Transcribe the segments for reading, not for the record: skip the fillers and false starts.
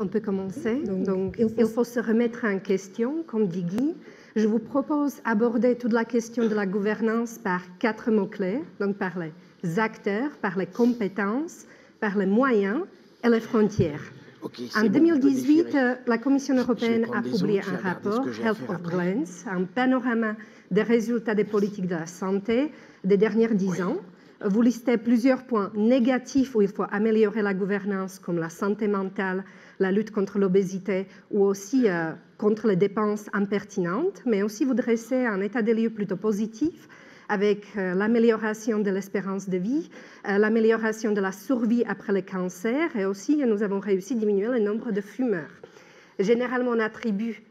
On peut commencer. Donc, il faut se remettre en question, comme dit Guy. Je vous propose d'aborder toute la question de la gouvernance par 4 mots-clés, donc par les acteurs, par les compétences, par les moyens et les frontières. En 2018, la Commission européenne a publié un rapport, Health of Glance, un panorama des résultats des politiques de la santé des dernières 10 ans. Vous listez plusieurs points négatifs où il faut améliorer la gouvernance, comme la santé mentale, la lutte contre l'obésité ou aussi contre les dépenses impertinentes, mais aussi vous dressez un état des lieux plutôt positif avec l'amélioration de l'espérance de vie, l'amélioration de la survie après le cancer et aussi nous avons réussi à diminuer le nombre de fumeurs. Généralement, on attribue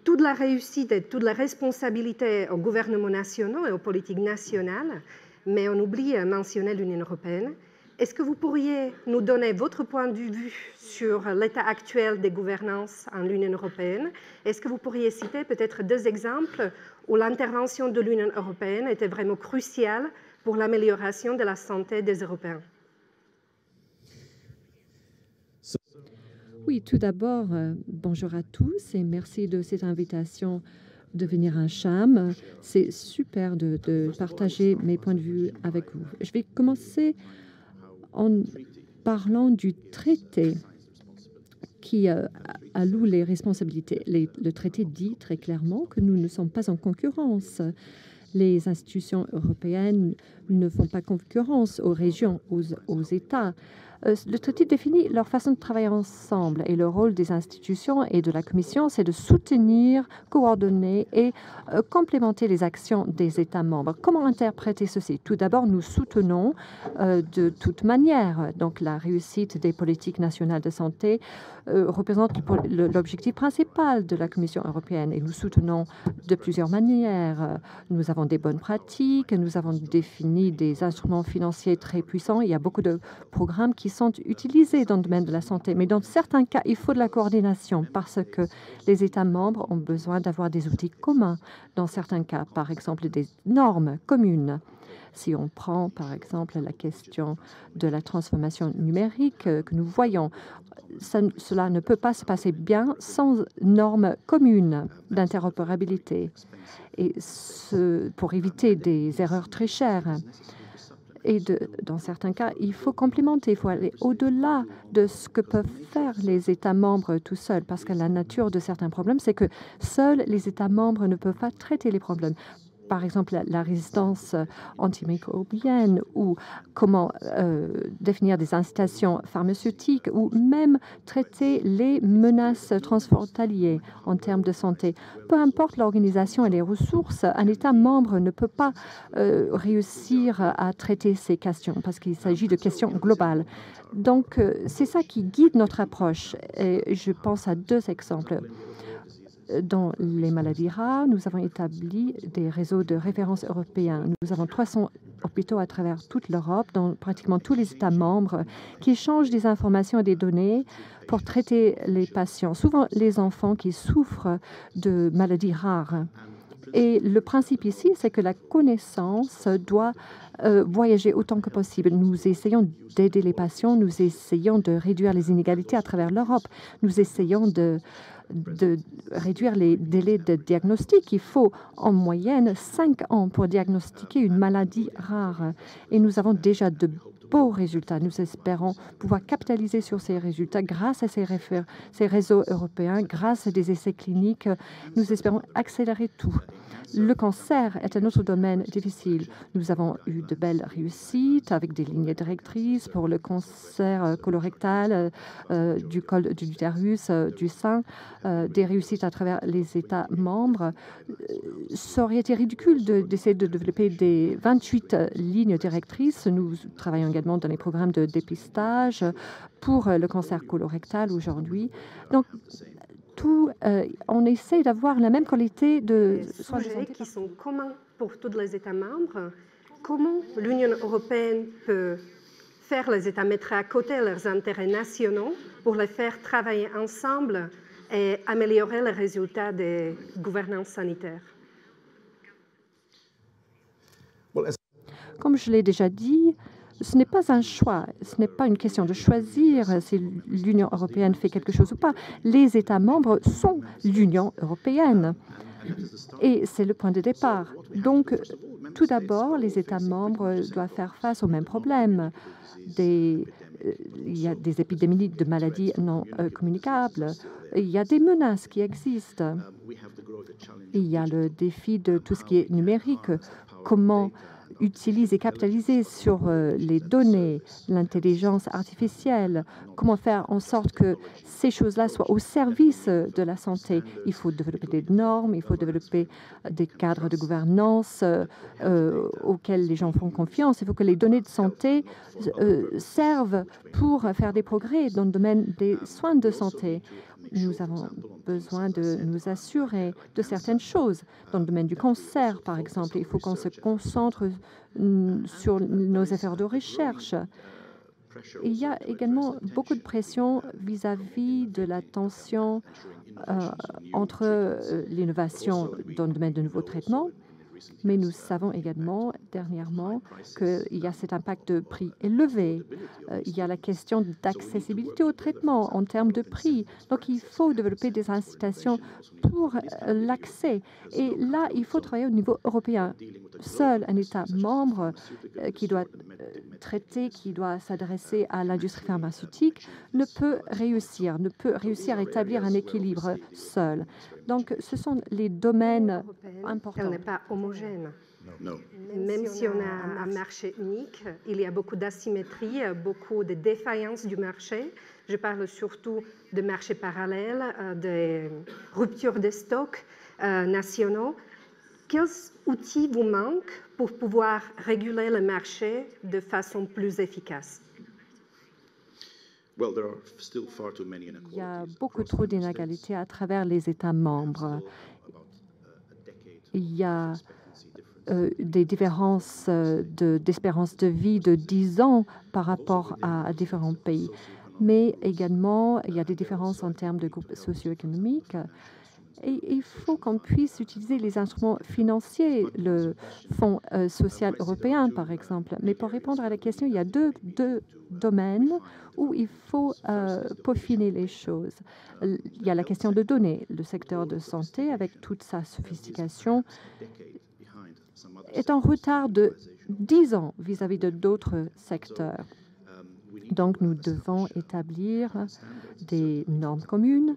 toute la réussite et toute la responsabilité aux gouvernements nationaux et aux politiques nationales, mais on oublie de mentionner l'Union européenne. Est-ce que vous pourriez nous donner votre point de vue sur l'état actuel des gouvernances en l'Union européenne? Est-ce que vous pourriez citer peut-être 2 exemples où l'intervention de l'Union européenne était vraiment cruciale pour l'amélioration de la santé des Européens? Oui, tout d'abord, bonjour à tous et merci de cette invitation de venir à Cham. C'est super de partager mes points de vue avec vous. Je vais commencer en parlant du traité qui alloue les responsabilités. Le traité dit très clairement que nous ne sommes pas en concurrence. Les institutions européennes ne font pas concurrence aux régions, aux États. Le traité définit leur façon de travailler ensemble et le rôle des institutions et de la Commission, c'est de soutenir, coordonner et complémenter les actions des États membres. Comment interpréter ceci? Tout d'abord, nous soutenons de toute manière donc la réussite des politiques nationales de santé représente l'objectif principal de la Commission européenne et nous soutenons de plusieurs manières. Nous avons des bonnes pratiques, nous avons défini des instruments financiers très puissants. Il y a beaucoup de programmes qui sont utilisés dans le domaine de la santé. Mais dans certains cas, il faut de la coordination parce que les États membres ont besoin d'avoir des outils communs. Dans certains cas, par exemple, des normes communes. Si on prend, par exemple, la question de la transformation numérique que nous voyons, cela ne peut pas se passer bien sans normes communes d'interopérabilité et pour éviter des erreurs très chères. Et dans certains cas, il faut complémenter, il faut aller au-delà de ce que peuvent faire les États membres tout seuls, parce que la nature de certains problèmes, c'est que seuls les États membres ne peuvent pas traiter les problèmes. Par exemple, la résistance antimicrobienne ou comment définir des incitations pharmaceutiques ou même traiter les menaces transfrontalières en termes de santé. Peu importe l'organisation et les ressources, un État membre ne peut pas réussir à traiter ces questions parce qu'il s'agit de questions globales. Donc, c'est ça qui guide notre approche. Et je pense à 2 exemples. Dans les maladies rares, nous avons établi des réseaux de référence européens. Nous avons 300 hôpitaux à travers toute l'Europe, dans pratiquement tous les États membres, qui échangent des informations et des données pour traiter les patients, souvent les enfants qui souffrent de maladies rares. Et le principe ici, c'est que la connaissance doit voyager autant que possible. Nous essayons d'aider les patients, nous essayons de réduire les inégalités à travers l'Europe, nous essayons de réduire les délais de diagnostic. Il faut en moyenne 5 ans pour diagnostiquer une maladie rare. Et nous avons déjà de beaux résultats. Nous espérons pouvoir capitaliser sur ces résultats grâce à ces réseaux européens, grâce à des essais cliniques. Nous espérons accélérer tout. Le cancer est un autre domaine difficile. Nous avons eu de belles réussites avec des lignes directrices pour le cancer colorectal, du col de l'utérus, du sein, des réussites à travers les États membres. Ça aurait été ridicule d'essayer de développer des 28 lignes directrices. Nous travaillons également dans les programmes de dépistage pour le cancer colorectal aujourd'hui. Donc, on essaie d'avoir la même qualité de soins de santé qui sont communs pour tous les États membres. Comment l'Union européenne peut faire les États mettre à côté leurs intérêts nationaux pour les faire travailler ensemble et améliorer les résultats des gouvernances sanitaires? Comme je l'ai déjà dit, ce n'est pas un choix, ce n'est pas une question de choisir si l'Union européenne fait quelque chose ou pas. Les États membres sont l'Union européenne et c'est le point de départ. Donc, tout d'abord, les États membres doivent faire face aux mêmes problèmes. Il y a des épidémies de maladies non communicables. Il y a des menaces qui existent. Il y a le défi de tout ce qui est numérique. Comment utiliser et capitaliser sur les données, l'intelligence artificielle, comment faire en sorte que ces choses-là soient au service de la santé. Il faut développer des normes, il faut développer des cadres de gouvernance auxquels les gens font confiance. Il faut que les données de santé servent pour faire des progrès dans le domaine des soins de santé. Nous avons besoin de nous assurer de certaines choses. Dans le domaine du cancer, par exemple, il faut qu'on se concentre sur nos efforts de recherche. Il y a également beaucoup de pression vis-à-vis de la tension entre l'innovation dans le domaine de nouveaux traitements, mais nous savons également dernièrement qu'il y a cet impact de prix élevé. Il y a la question d'accessibilité au traitement en termes de prix. Donc, il faut développer des incitations pour l'accès. Et là, il faut travailler au niveau européen. Seul un État membre qui doit traiter, qui doit s'adresser à l'industrie pharmaceutique ne peut réussir à établir un équilibre seul. Donc, ce sont les domaines importants. Elle n'est pas homogène. Même si on a un marché unique, il y a beaucoup d'asymétrie, beaucoup de défaillances du marché. Je parle surtout de marchés parallèles, de ruptures de stocks nationaux. Quels outils vous manquent pour pouvoir réguler le marché de façon plus efficace? Il y a beaucoup trop d'inégalités à travers les États membres. Il y a des différences d'espérance de vie de 10 ans par rapport à différents pays. Mais également, il y a des différences en termes de groupes socio-économiques. Et il faut qu'on puisse utiliser les instruments financiers, le Fonds social européen, par exemple. Mais pour répondre à la question, il y a deux domaines où il faut peaufiner les choses. Il y a la question de données. Le secteur de santé, avec toute sa sophistication, est en retard de 10 ans vis-à-vis de d'autres secteurs. Donc, nous devons établir des normes communes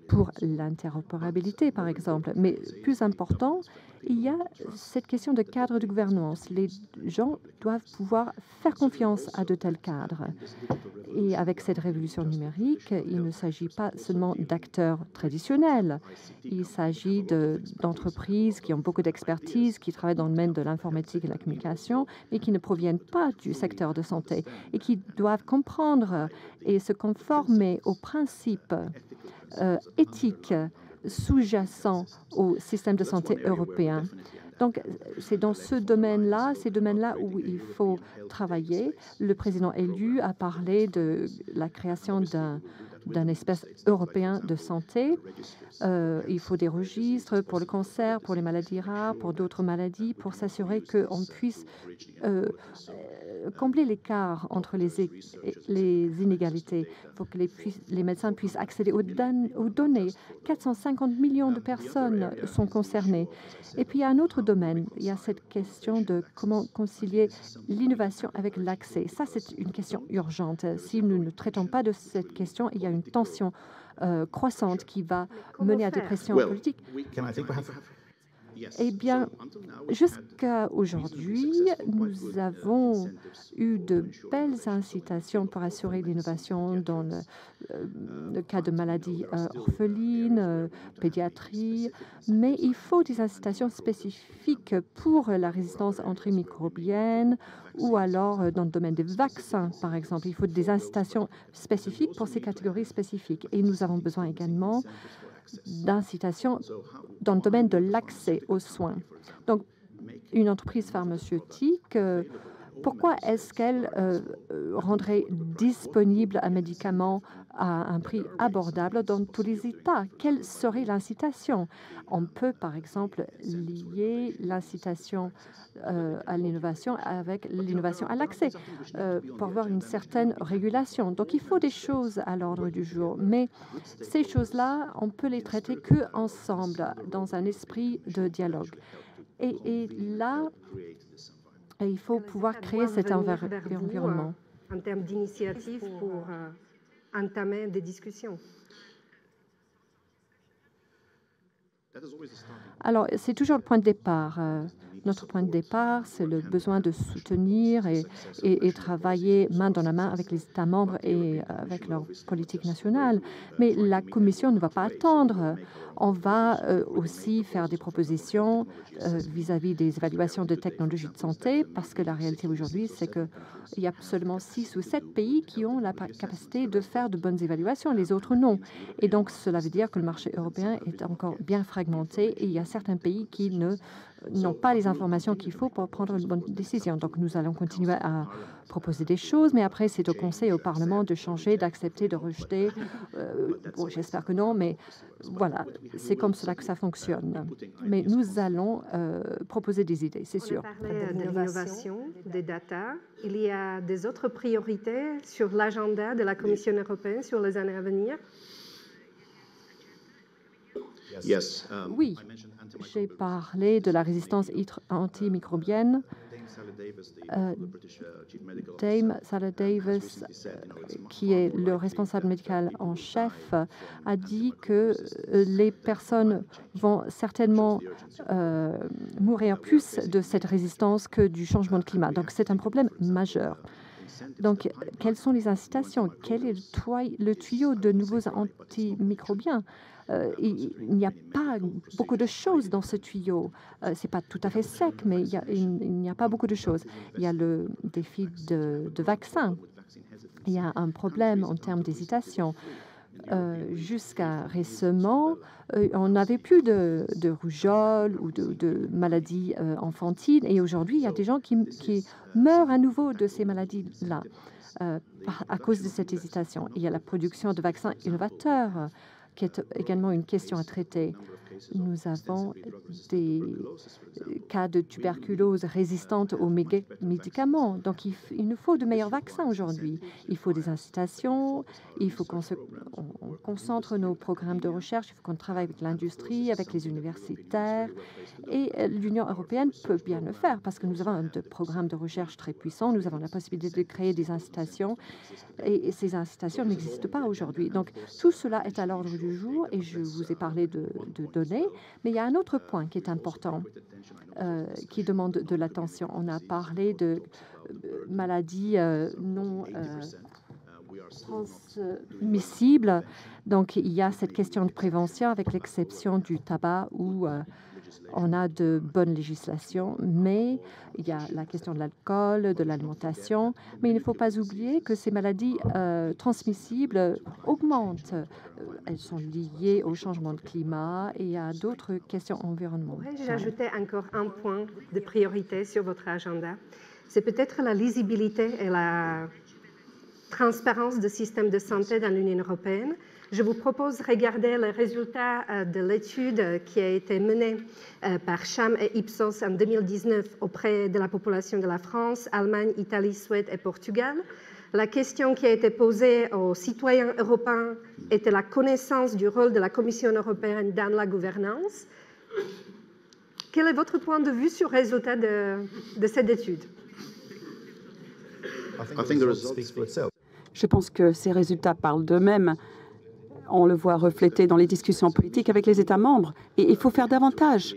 pour l'interopérabilité, par exemple. Mais plus important, il y a cette question de cadre de gouvernance. Les gens doivent pouvoir faire confiance à de tels cadres. Et avec cette révolution numérique, il ne s'agit pas seulement d'acteurs traditionnels. Il s'agit d'entreprises qui ont beaucoup d'expertise, qui travaillent dans le domaine de l'informatique et de la communication, mais qui ne proviennent pas du secteur de santé et qui doivent comprendre et se conformer aux principes éthiques sous-jacents au système de santé européen. Donc, c'est dans ces domaines-là où il faut travailler. Le président élu a parlé de la création d'un espace européen de santé. Il faut des registres pour le cancer, pour les maladies rares, pour d'autres maladies, pour s'assurer qu'on puisse combler l'écart entre les inégalités. Il faut que les médecins puissent accéder aux données. 450 millions de personnes sont concernées. Et puis, il y a un autre domaine. Il y a cette question de comment concilier l'innovation avec l'accès. Ça, c'est une question urgente. Si nous ne traitons pas de cette question, il y a une tension croissante qui va mener à des pressions politiques. Eh bien, jusqu'à aujourd'hui, nous avons eu de belles incitations pour assurer l'innovation dans le cas de maladies orphelines, pédiatrie, mais il faut des incitations spécifiques pour la résistance antimicrobienne ou alors dans le domaine des vaccins, par exemple. Il faut des incitations spécifiques pour ces catégories spécifiques. Et nous avons besoin également d'incitation dans le domaine de l'accès aux soins. Donc, une entreprise pharmaceutique Pourquoi est-ce qu'elle rendrait disponible un médicament à un prix abordable dans tous les États? Quelle serait l'incitation? On peut, par exemple, lier l'incitation à l'innovation avec l'innovation à l'accès pour avoir une certaine régulation. Donc, il faut des choses à l'ordre du jour. Mais ces choses-là, on peut les traiter qu'ensemble, dans un esprit de dialogue. Et là, il faut pouvoir créer cet environnement. En termes d'initiative pour entamer des discussions. Alors, c'est toujours le point de départ. Notre point de départ, c'est le besoin de soutenir et travailler main dans la main avec les États membres et avec leur politique nationale. Mais la Commission ne va pas attendre. On va aussi faire des propositions vis-à-vis des évaluations de technologies de santé, parce que la réalité aujourd'hui, c'est qu'il y a seulement 6 ou 7 pays qui ont la capacité de faire de bonnes évaluations, les autres non. Et donc, cela veut dire que le marché européen est encore bien fragmenté et il y a certains pays qui n'ont pas les informations qu'il faut pour prendre une bonne décision. Donc, nous allons continuer à proposer des choses, mais après, c'est au Conseil et au Parlement de changer, d'accepter, de rejeter. Bon, j'espère que non, mais voilà, c'est comme cela que ça fonctionne. Mais nous allons proposer des idées, c'est sûr. On a parlé de l'innovation, des data. Il y a des autres priorités sur l'agenda de la Commission européenne sur les années à venir? Oui, j'ai parlé de la résistance antimicrobienne. Dame Sarah Davis, qui est le responsable médical en chef, a dit que les personnes vont certainement mourir plus de cette résistance que du changement de climat. Donc, c'est un problème majeur. Donc, quelles sont les incitations? Quel est le tuyau de nouveaux antimicrobiens? Il n'y a pas beaucoup de choses dans ce tuyau. Ce n'est pas tout à fait sec, mais il n'y a pas beaucoup de choses. Il y a le défi de vaccins. Il y a un problème en termes d'hésitation. Jusqu'à récemment, on n'avait plus de rougeole ou de maladies enfantines. Et aujourd'hui, il y a des gens qui meurent à nouveau de ces maladies-là à cause de cette hésitation. Il y a la production de vaccins innovateurs, qui est également une question à traiter. Nous avons des cas de tuberculose résistante aux médicaments. Donc, il nous faut de meilleurs vaccins aujourd'hui. Il faut des incitations, il faut qu'on concentre nos programmes de recherche, il faut qu'on travaille avec l'industrie, avec les universitaires. Et l'Union européenne peut bien le faire parce que nous avons un programme de recherche très puissant. Nous avons la possibilité de créer des incitations et ces incitations n'existent pas aujourd'hui. Donc, tout cela est à l'ordre du jour et je vous ai parlé de données, mais il y a un autre point qui est important, qui demande de l'attention. On a parlé de maladies non transmissibles. Donc, il y a cette question de prévention avec l'exception du tabac où on a de bonnes législations, mais il y a la question de l'alcool, de l'alimentation. Mais il ne faut pas oublier que ces maladies transmissibles augmentent. Elles sont liées au changement de climat et à d'autres questions environnementales. Pourrais-je ajouter encore un point de priorité sur votre agenda? C'est peut-être la lisibilité et la transparence du système de santé dans l'Union européenne. Je vous propose de regarder les résultats de l'étude qui a été menée par Cham et Ipsos en 2019 auprès de la population de la France, Allemagne, Italie, Suède et Portugal. La question qui a été posée aux citoyens européens était la connaissance du rôle de la Commission européenne dans la gouvernance. Quel est votre point de vue sur les résultats de cette étude? Je pense que ces résultats parlent d'eux-mêmes. On le voit reflété dans les discussions politiques avec les États membres. Et il faut faire davantage.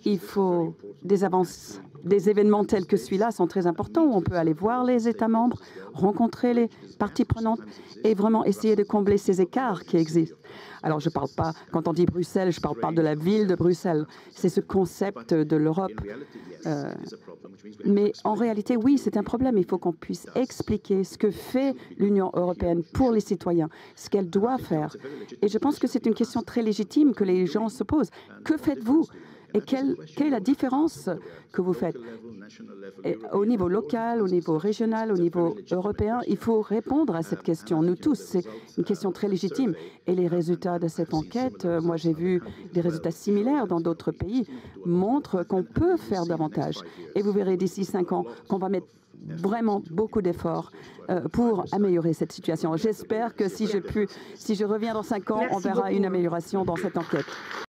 Il faut des avances. Des événements tels que celui-là sont très importants, où on peut aller voir les États membres, rencontrer les parties prenantes et vraiment essayer de combler ces écarts qui existent. Alors, je ne parle pas, quand on dit Bruxelles, je ne parle pas de la ville de Bruxelles. C'est ce concept de l'Europe. Mais en réalité, oui, c'est un problème. Il faut qu'on puisse expliquer ce que fait l'Union européenne pour les citoyens, ce qu'elle doit faire. Et je pense que c'est une question très légitime que les gens se posent. Que faites-vous? Et quelle est la différence que vous faites? Et au niveau local, au niveau régional, au niveau européen, il faut répondre à cette question. Nous tous, c'est une question très légitime. Et les résultats de cette enquête, moi j'ai vu des résultats similaires dans d'autres pays, montrent qu'on peut faire davantage. Et vous verrez d'ici 5 ans qu'on va mettre vraiment beaucoup d'efforts pour améliorer cette situation. J'espère que si je reviens dans 5 ans, on verra une amélioration dans cette enquête.